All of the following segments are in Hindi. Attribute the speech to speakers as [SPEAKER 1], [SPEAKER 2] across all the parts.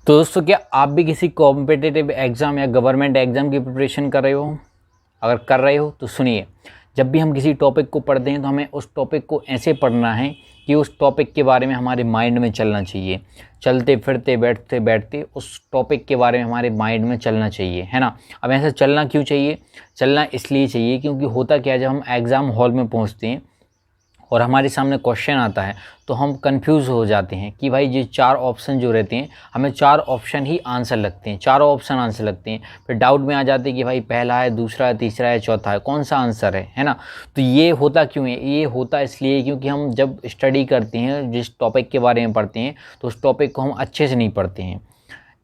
[SPEAKER 1] तो दोस्तों, क्या आप भी किसी कॉम्पिटिटिव एग्ज़ाम या गवर्नमेंट एग्ज़ाम की प्रिपरेशन कर रहे हो? अगर कर रहे हो तो सुनिए, जब भी हम किसी टॉपिक को पढ़ते हैं तो हमें उस टॉपिक को ऐसे पढ़ना है कि उस टॉपिक के बारे में हमारे माइंड में चलना चाहिए। चलते फिरते बैठते बैठते उस टॉपिक के बारे में हमारे माइंड में चलना चाहिए, है ना। अब ऐसा चलना क्यों चाहिए? चलना इसलिए चाहिए क्योंकि होता क्या है, जब हम एग्ज़ाम हॉल में पहुँचते हैं और हमारे सामने क्वेश्चन आता है तो हम कंफ्यूज हो जाते हैं कि भाई ये चार ऑप्शन जो रहते हैं, हमें चार ऑप्शन ही आंसर लगते हैं, चारों ऑप्शन आंसर लगते हैं। फिर डाउट में आ जाते हैं कि भाई पहला है, दूसरा है, तीसरा है, चौथा है, कौन सा आंसर है ना। तो ये होता क्यों है? ये होता इसलिए क्योंकि हम जब स्टडी करते हैं, जिस टॉपिक के बारे में पढ़ते हैं, तो उस टॉपिक को हम अच्छे से नहीं पढ़ते हैं।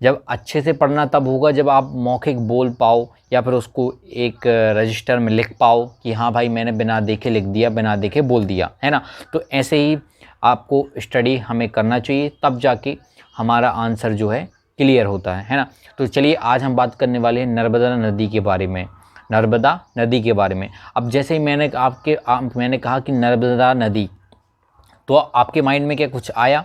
[SPEAKER 1] जब अच्छे से पढ़ना तब होगा जब आप मौखिक बोल पाओ या फिर उसको एक रजिस्टर में लिख पाओ कि हाँ भाई मैंने बिना देखे लिख दिया, बिना देखे बोल दिया, है ना। तो ऐसे ही आपको स्टडी हमें करना चाहिए, तब जाके हमारा आंसर जो है क्लियर होता है ना। तो चलिए आज हम बात करने वाले हैं नर्मदा नदी के बारे में। नर्मदा नदी के बारे में अब जैसे ही मैंने कहा कि नर्मदा नदी, तो आपके माइंड में क्या कुछ आया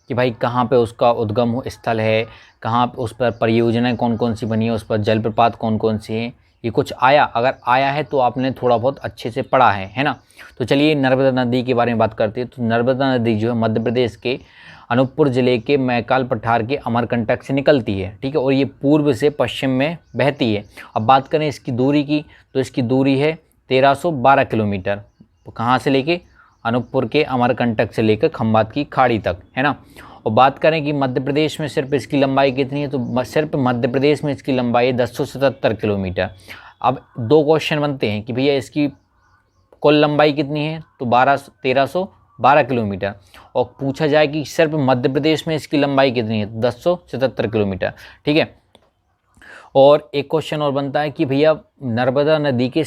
[SPEAKER 1] कि भाई कहाँ पे उसका उद्गम स्थल है, कहाँ उस पर परियोजनाएं कौन कौन सी बनी है, उस पर जलप्रपात कौन कौन से हैं, ये कुछ आया? अगर आया है तो आपने थोड़ा बहुत अच्छे से पढ़ा है ना। तो चलिए नर्मदा नदी के बारे में बात करते हैं। तो नर्मदा नदी जो है मध्य प्रदेश के अनूपपुर ज़िले के मैकाल पठार के अमरकंटक से निकलती है, ठीक है, और ये पूर्व से पश्चिम में बहती है। अब बात करें इसकी दूरी की, तो इसकी दूरी है 1312 किलोमीटर। तो कहाँ से लेके? अनूपपुर के अमरकंटक से लेकर खंभात की खाड़ी तक, है ना। और बात करें कि मध्य प्रदेश में सिर्फ इसकी लंबाई कितनी है, तो सिर्फ मध्य प्रदेश में इसकी लंबाई है 1077 किलोमीटर। अब दो क्वेश्चन बनते हैं कि भैया इसकी कुल लंबाई कितनी है, तो 1312 किलोमीटर। और पूछा जाए कि सिर्फ मध्य प्रदेश में इसकी लंबाई कितनी है, तो 1077 किलोमीटर, ठीक है। और एक क्वेश्चन और बनता है कि भैया नर्मदा नदी के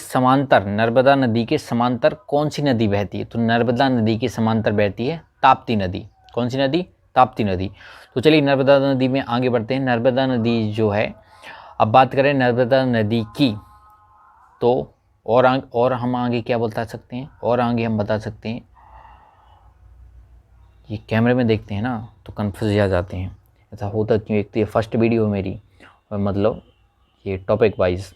[SPEAKER 1] समांतर कौन सी नदी बहती है, तो नर्मदा नदी के समांतर बहती है ताप्ती नदी। कौन सी नदी? ताप्ती नदी। तो चलिए नर्मदा नदी में आगे बढ़ते हैं। नर्मदा नदी जो है, अब बात करें नर्मदा नदी की, तो और हम आगे क्या बता सकते हैं, और आगे हम बता सकते हैं, ये कैमरे में देखते हैं ना तो कन्फ्यूज आ जाते हैं। ऐसा होता क्यों? एक तो ये फर्स्ट वीडियो मेरी, और मतलब ये टॉपिक वाइज।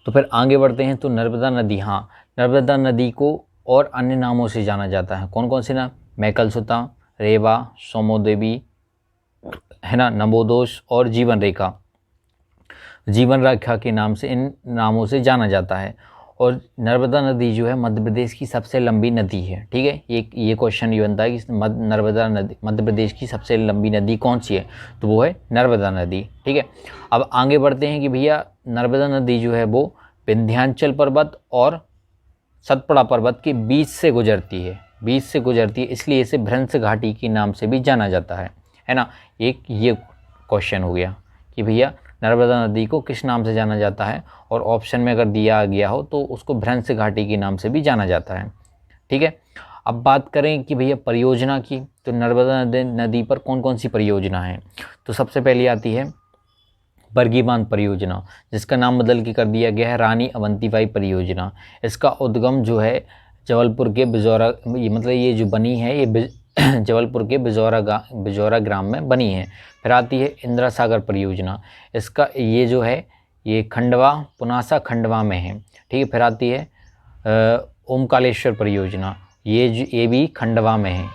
[SPEAKER 1] तो फिर आगे बढ़ते हैं। तो नर्मदा नदी, हाँ, नर्मदा नदी को और अन्य नामों से जाना जाता है। कौन कौन से नाम? मैकलसुता, रेवा, सोमोदेवी, है ना, नवोदोष और जीवन रेखा के नाम से, इन नामों से जाना जाता है। और नर्मदा नदी जो है मध्य प्रदेश की सबसे लंबी नदी है, ठीक है। ये क्वेश्चन ये बनता है कि नर्मदा नदी मध्य प्रदेश की सबसे लंबी नदी कौन सी है, तो वो है नर्मदा नदी, ठीक है। अब आगे बढ़ते हैं कि भैया नर्मदा नदी जो है वो विंध्याचल पर्वत और सतपुड़ा पर्वत के बीच से गुजरती है, इसलिए इसे भ्रंश घाटी के नाम से भी जाना जाता है ना। एक ये क्वेश्चन हो गया कि भैया नर्मदा नदी को किस नाम से जाना जाता है, और ऑप्शन में अगर दिया गया हो तो उसको भ्रंश घाटी के नाम से भी जाना जाता है, ठीक है। अब बात करें कि भैया परियोजना की, तो नर्मदा नदी पर कौन कौन सी परियोजना है, तो सबसे पहले आती है बरगी बांध परियोजना, जिसका नाम बदल के कर दिया गया है रानी अवंतीबाई परियोजना। इसका उद्गम जो है जबलपुर के बिजौरा, ये जो बनी है ये जबलपुर के बिजौरा ग्राम में बनी है। फिर आती है इंदिरा सागर परियोजना, इसका ये जो है ये खंडवा, पुनासा खंडवा में है, ठीक है। फिर आती है ओमकालेश्वर परियोजना, ये भी खंडवा में है,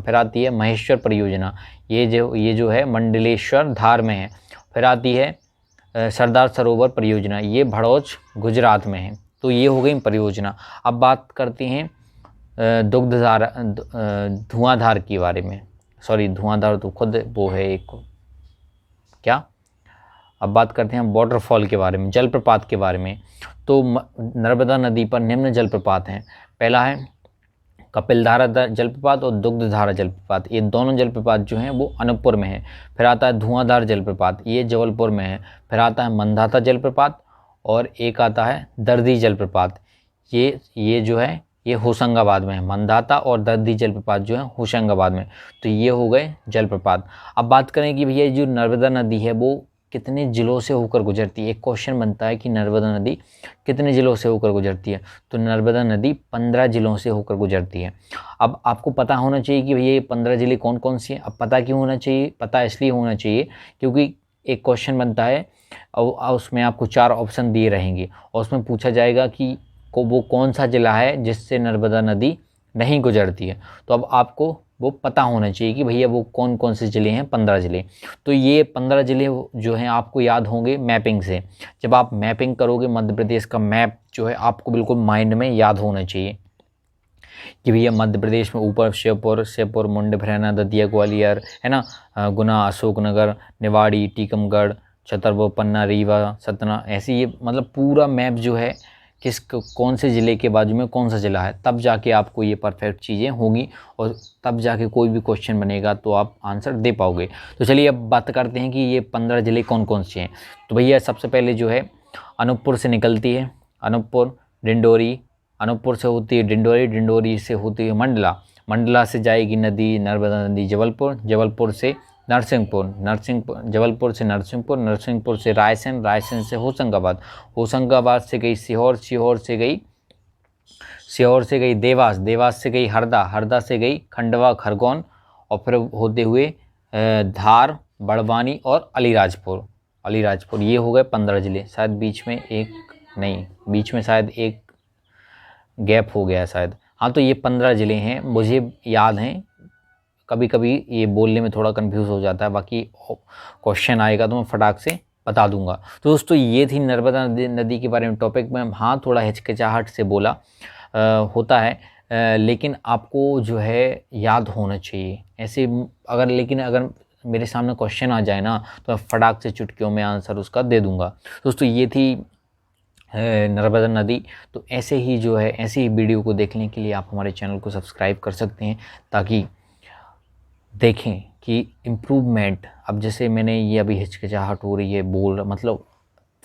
[SPEAKER 1] फिर आती है महेश्वर परियोजना, ये जो है मंडलेश्वर धार में है। फिर आती है सरदार सरोवर परियोजना, ये भड़ौच गुजरात में है। तो ये हो गई परियोजना। अब बात करते हैं धुआंधार के बारे में। धुआंधार तो खुद वो है एक, क्या। अब बात करते हैं वाटरफॉल के बारे में, जलप्रपात के बारे में। तो नर्मदा नदी पर निम्न जलप्रपात हैं। पहला है कपिलधारा जलप्रपात और दुग्धधारा जलप्रपात, ये दोनों जलप्रपात जो हैं वो अनूपपुर में है। फिर आता है धुआंधार जलप्रपात, ये जबलपुर में है। फिर आता है मंदाता जलप्रपात, और एक आता है दर्दी जलप्रपात, ये जो है ये होशंगाबाद में है। मंदाता और दर्दी जलप्रपात जो है होशंगाबाद में। तो ये हो गए जलप्रपात। अब बात करें कि भैया जो नर्मदा नदी है वो कितने ज़िलों से होकर गुजरती है। एक क्वेश्चन बनता है कि नर्मदा नदी कितने ज़िलों से होकर गुजरती है, तो नर्मदा नदी 15 ज़िलों से होकर गुजरती है। अब आपको पता होना चाहिए कि भैया ये 15 ज़िले कौन कौन से हैं। अब पता क्यों होना चाहिए? पता इसलिए होना चाहिए क्योंकि एक क्वेश्चन बनता है और उसमें आपको 4 ऑप्शन दिए रहेंगे और उसमें पूछा जाएगा कि वो कौन सा ज़िला है जिससे नर्मदा नदी नहीं गुजरती है। तो अब आपको वो पता होना चाहिए कि भैया वो कौन कौन से ज़िले हैं, 15 ज़िले। तो ये 15 ज़िले जो हैं आपको याद होंगे मैपिंग से। जब आप मैपिंग करोगे मध्य प्रदेश का मैप जो है आपको बिल्कुल माइंड में याद होना चाहिए कि भैया मध्य प्रदेश में ऊपर श्योपुर, मुंडेफरैना, दतिया, ग्वालियर, है ना, गुना, अशोकनगर, निवाड़ी, टीकमगढ़, छतरपुर, पन्ना, रीवा, सतना, ऐसे ये मतलब पूरा मैप जो है कौन से ज़िले के बाजू में कौन सा ज़िला है, तब जाके आपको ये परफेक्ट चीज़ें होंगी और तब जाके कोई भी क्वेश्चन बनेगा तो आप आंसर दे पाओगे। तो चलिए अब बात करते हैं कि ये 15 ज़िले कौन कौन से हैं। तो भैया सबसे पहले जो है अनूपपुर से निकलती है, अनूपपुर, डिंडोरी, अनूपपुर से होती है डिंडोरी, डिंडोरी से होती है मंडला, मंडला से जाएगी नदी नर्मदा नदी जबलपुर, जबलपुर से नरसिंहपुर, जबलपुर से नरसिंहपुर, नरसिंहपुर से रायसेन, रायसेन से होशंगाबाद, होशंगाबाद से गई सीहोर, सीहोर से गई देवास, देवास से गई हरदा, हरदा से गई खंडवा, खरगोन और फिर होते हुए धार, बड़वानी और अलीराजपुर, अलीराजपुर। ये हो गए 15 ज़िले। शायद बीच में एक नहीं, बीच में शायद एक गैप हो गया शायद। हाँ, तो ये 15 ज़िले हैं, मुझे याद हैं। कभी कभी ये बोलने में थोड़ा कंफ्यूज हो जाता है, बाकी क्वेश्चन आएगा तो मैं फटाक से बता दूंगा। तो दोस्तों ये थी नर्मदा नदी के बारे में टॉपिक में। हाँ, थोड़ा हिचकिचाहट से बोला होता है, लेकिन आपको जो है याद होना चाहिए ऐसे। अगर मेरे सामने क्वेश्चन आ जाए ना तो मैं फटाक से चुटकियों में आंसर उसका दे दूंगा। दोस्तों ये थी नर्मदा नदी। तो ऐसे ही जो है ऐसे ही वीडियो को देखने के लिए आप हमारे चैनल को सब्सक्राइब कर सकते हैं, ताकि देखें कि इम्प्रूवमेंट। अब जैसे मैंने ये अभी हिचकिचाहट हो रही है, मतलब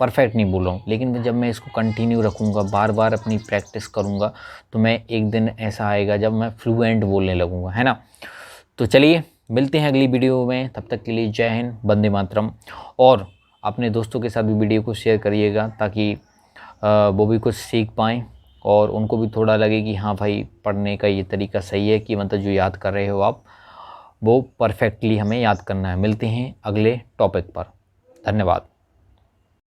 [SPEAKER 1] परफेक्ट नहीं बोल रहा हूँ, लेकिन जब मैं इसको कंटिन्यू रखूँगा, बार बार अपनी प्रैक्टिस करूँगा, तो मैं एक दिन ऐसा आएगा जब मैं फ्लुएंट बोलने लगूँगा, है ना। तो चलिए मिलते हैं अगली वीडियो में, तब तक के लिए जय हिंद, वंदे मातरम। और अपने दोस्तों के साथ भी वीडियो को शेयर करिएगा, ताकि वो भी कुछ सीख पाएँ और उनको भी थोड़ा लगे कि हाँ भाई, पढ़ने का ये तरीका सही है, कि मतलब जो याद कर रहे हो आप वो परफेक्टली हमें याद करना है। मिलते हैं अगले टॉपिक पर। धन्यवाद।